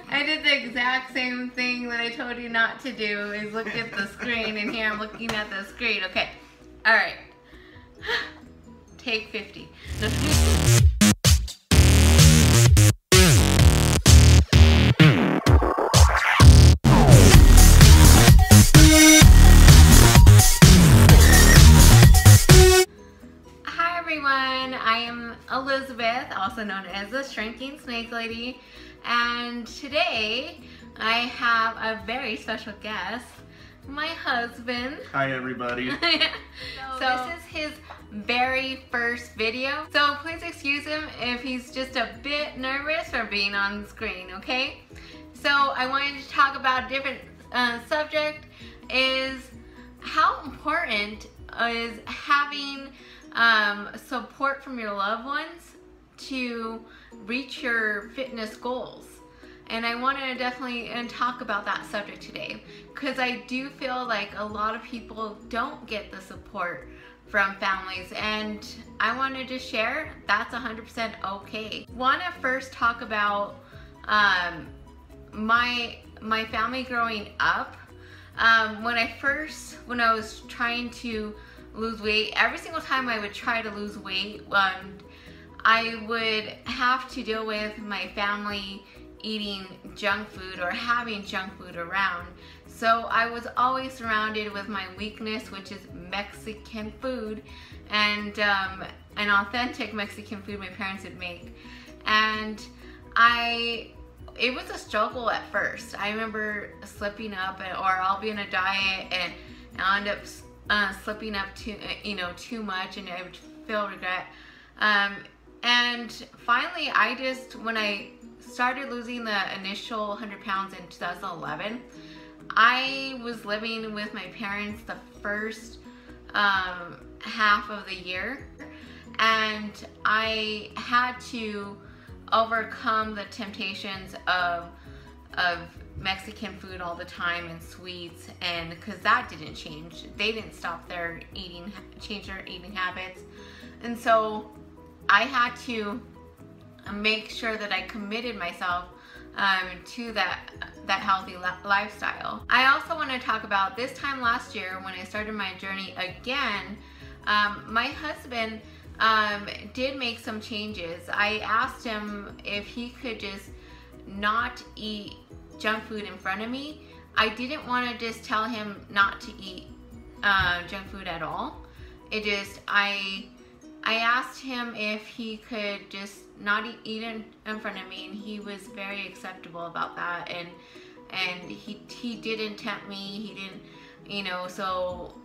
I did the exact same thing that I told you not to do, is look at the screen, and here I'm looking at the screen. Okay, all right. Take 50. No. Hi everyone, I am Elizabeth, also known as the Shrinking Snake Lady, and today I have a very special guest, my husband. Hi everybody. So this is his very first video, so please excuse him if he's just a bit nervous for being on the screen, okay? So I wanted to talk about a different subject, is how important is having support from your loved ones to reach your fitness goals. And I want to definitely talk about that subject today, because I do feel like a lot of people don't get the support from families, and I wanted to share that's 100% okay. Want to first talk about my family growing up. When I was trying to lose weight, every single time I would try to lose weight, I would have to deal with my family eating junk food or having junk food around. So I was always surrounded with my weakness, which is Mexican food, and an authentic Mexican food my parents would make. And it was a struggle at first. I remember slipping up, or I'll be in a diet and I'll end up slipping up too much, and I would feel regret. And finally, when I started losing the initial 100 pounds in 2011, I was living with my parents the first half of the year, and I had to overcome the temptations of Mexican food all the time and sweets, and because that didn't change. They didn't stop change their eating habits. And so I had to make sure that I committed myself to that healthy lifestyle. I also want to talk about this time last year when I started my journey again. My husband did make some changes. I asked him if he could just not eat junk food in front of me. I didn't want to just tell him not to eat junk food at all. I asked him if he could just not eat in front of me, and he was very acceptable about that. And he didn't tempt me. He didn't, so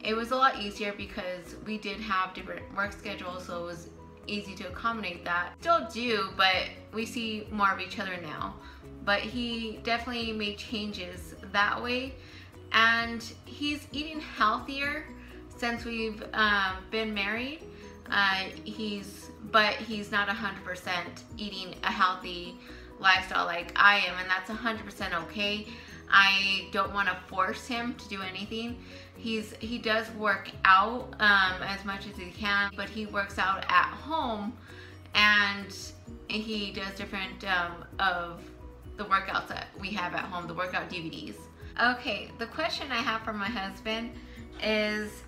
it was a lot easier because we did have different work schedules, so it was easy to accommodate that. Still do, but we see more of each other now. But he definitely made changes that way, and he's eating healthier since we've been married. But he's not 100% eating a healthy lifestyle like I am, and that's 100% okay. I don't want to force him to do anything. He does work out as much as he can, but he works out at home, and he does different of the workouts that we have at home, the workout DVDs. Okay, the question I have for my husband is,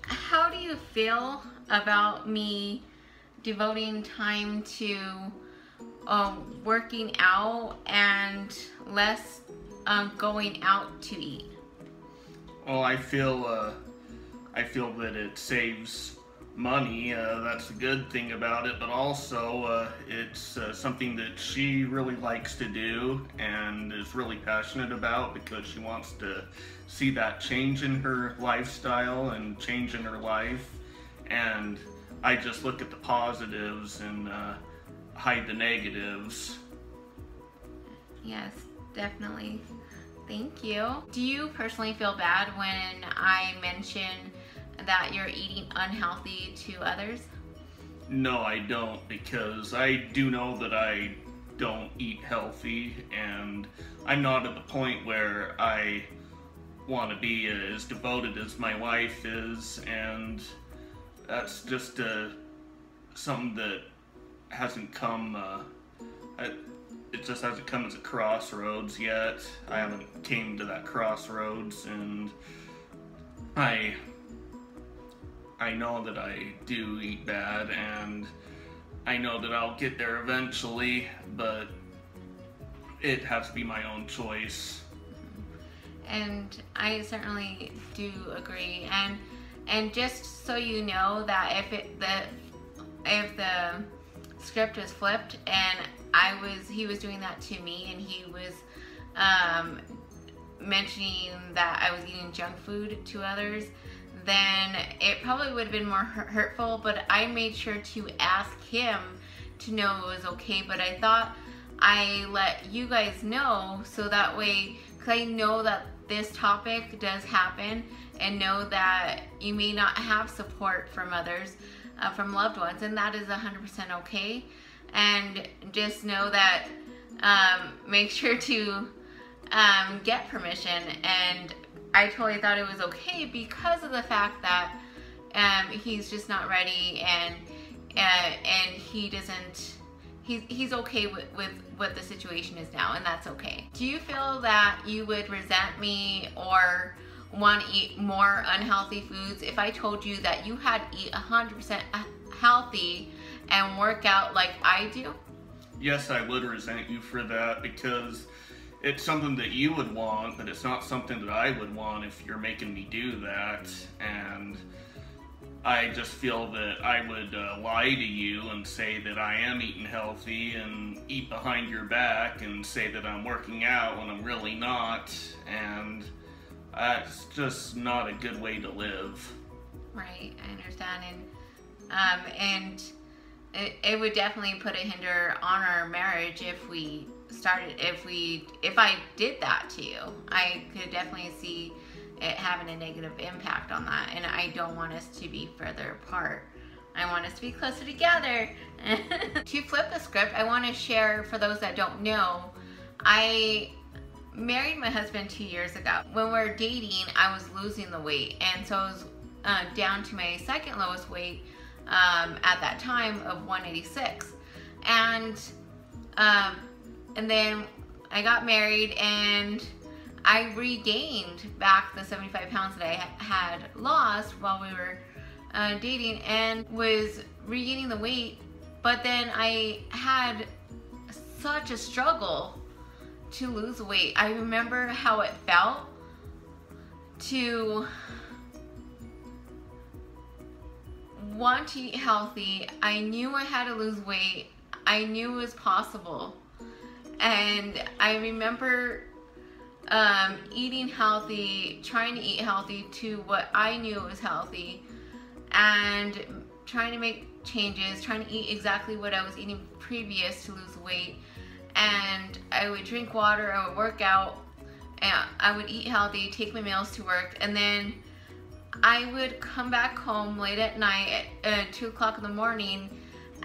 how do you feel about me devoting time to working out and less going out to eat? Well, I feel that it saves money. That's a good thing about it, but also it's something that she really likes to do and is really passionate about, because she wants to see that change in her lifestyle and change in her life. And I just look at the positives and hide the negatives. Yes, definitely. Thank you. Do you personally feel bad when I mention that you're eating unhealthy to others? No, I don't, because I do know that I don't eat healthy, and I'm not at the point where I want to be as devoted as my wife is, and that's just something that hasn't come. It just hasn't come as a crossroads yet. I haven't came to that crossroads, and I know that I do eat bad, and I know that I'll get there eventually, but it has to be my own choice. And I certainly do agree. And just so you know that if the script is flipped and he was doing that to me, and he was mentioning that I was eating junk food to others, then it probably would have been more hurtful. But I made sure to ask him to know it was okay. But I thought I let you guys know, so that way, because I know that this topic does happen, and know that you may not have support from others, from loved ones, and that is 100% okay. And just know that make sure to get permission. And I totally thought it was okay because of the fact that he's just not ready, and he doesn't. He's okay with what the situation is now, and that's okay. Do you feel that you would resent me or want to eat more unhealthy foods if I told you that you had to eat 100% healthy and work out like I do? Yes, I would resent you for that, because it's something that you would want, but it's not something that I would want if you're making me do that. And I just feel that I would lie to you and say that I am eating healthy and eat behind your back and say that I'm working out when I'm really not, and that's just not a good way to live. Right, I understand. And it would definitely put a hinder on our marriage if I did that to you. I could definitely see it having a negative impact on that, and I don't want us to be further apart. I want us to be closer together. To flip the script, I want to share, for those that don't know, I married my husband 2 years ago. When we were dating, I was losing the weight, and so I was down to my second lowest weight at that time of 186. And then I got married, and I regained back the 75 pounds that I had lost while we were dating, and was regaining the weight. But then I had such a struggle to lose weight. I remember how it felt to want to eat healthy. I knew I had to lose weight. I knew it was possible. And I remember eating healthy, trying to eat healthy to what I knew was healthy, and trying to make changes, trying to eat exactly what I was eating previous to lose weight. And I would drink water, I would work out, and I would eat healthy, take my meals to work, and then I would come back home late at night at 2 o'clock in the morning,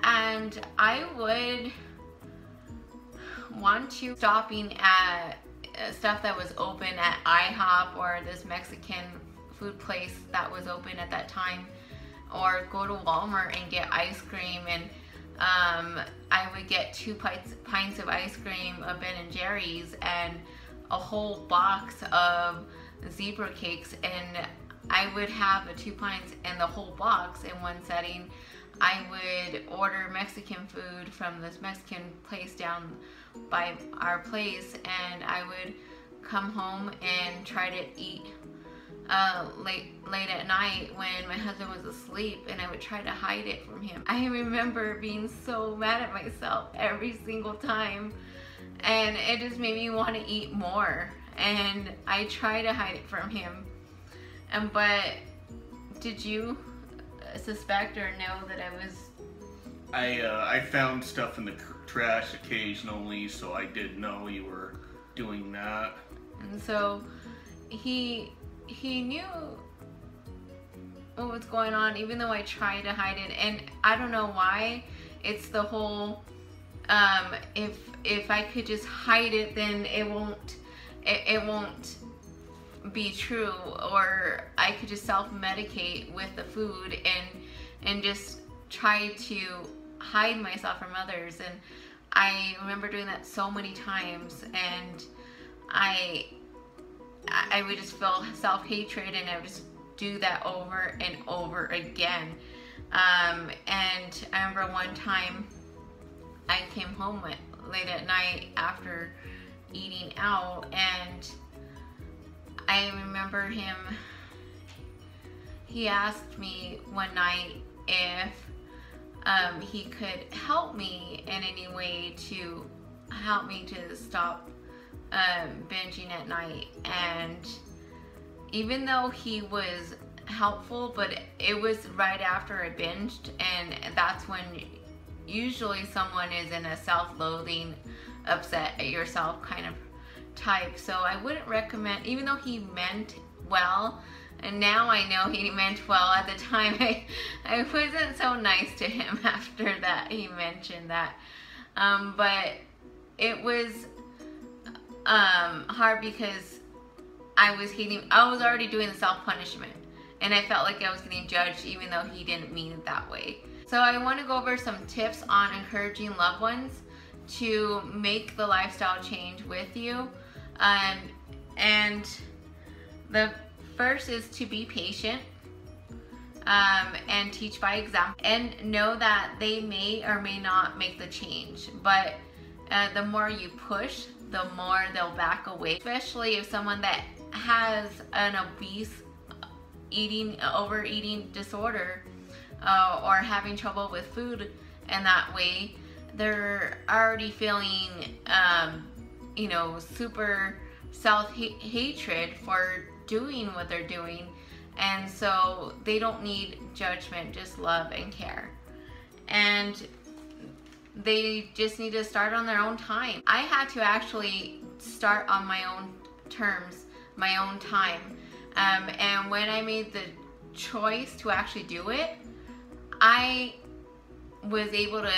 and I would want to stopping at stuff that was open at IHOP or this Mexican food place that was open at that time, or go to Walmart and get ice cream. And I would get 2 pints of ice cream of Ben and Jerry's and a whole box of zebra cakes, and I would have the 2 pints and the whole box in one setting. I would order Mexican food from this Mexican place down by our place, and I would come home and try to eat late at night when my husband was asleep, and I would try to hide it from him. I remember being so mad at myself every single time, and it just made me want to eat more, and I try to hide it from him. But did you suspect or know that I was... I found stuff in the trash occasionally, so I did know you were doing that. And so he knew what was going on, even though I tried to hide it. And I don't know why. It's the whole if I could just hide it, then it won't be true, or I could just self-medicate with the food and just try to hide myself from others, and I remember doing that so many times, and I would just feel self-hatred, and I would just do that over and over again. And I remember one time I came home late at night after eating out, and I remember he asked me one night if he could help me in any way to help me to stop binging at night. And even though he was helpful, but it was right after I binged, and that's when usually someone is in a self-loathing, upset at yourself kind of type. So I wouldn't recommend, even though he meant well, and now I know he meant well. At the time, I wasn't so nice to him after that he mentioned that. But it was hard because I was already doing the self-punishment, and I felt like I was getting judged even though he didn't mean it that way. So I want to go over some tips on encouraging loved ones to make the lifestyle change with you. And the first is to be patient and teach by example, and know that they may or may not make the change, but the more you push, the more they'll back away, especially if someone that has an overeating disorder or having trouble with food in that way. They're already feeling super self-hatred for doing what they're doing, and so they don't need judgment, just love and care, and they just need to start on their own time. I had to actually start on my own terms, my own time, and when I made the choice to actually do it, I was able to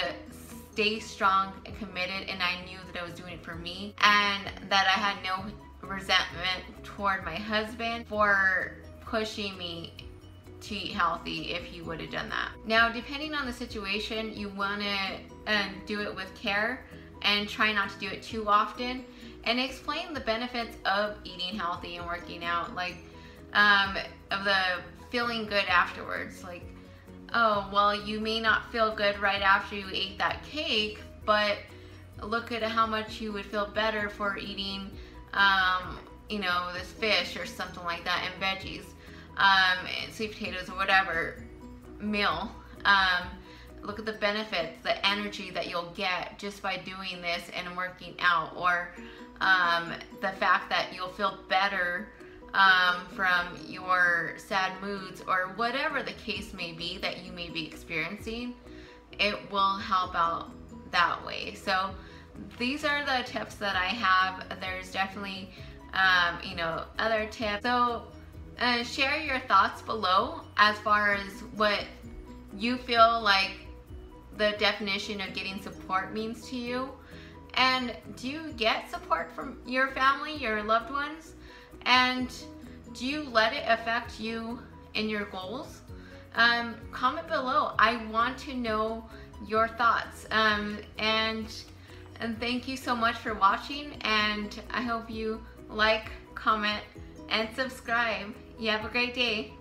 stay strong and committed, and I knew that I was doing it for me, and that I had no resentment toward my husband for pushing me to eat healthy if he would have done that. Now, depending on the situation, you want to do it with care and try not to do it too often, and explain the benefits of eating healthy and working out, like of the feeling good afterwards. Like, oh, well, you may not feel good right after you ate that cake, but look at how much you would feel better for eating this fish or something like that, and veggies, sweet potatoes or whatever meal. Look at the benefits, the energy that you'll get just by doing this and working out, or the fact that you'll feel better from your sad moods, or whatever the case may be that you may be experiencing. It will help out that way. So these are the tips that I have. There's definitely other tips. So share your thoughts below as far as what you feel like the definition of getting support means to you. And do you get support from your family, your loved ones? And do you let it affect you in your goals? Comment below. I want to know your thoughts. And thank you so much for watching, and I hope you like, comment, and subscribe. You have a great day.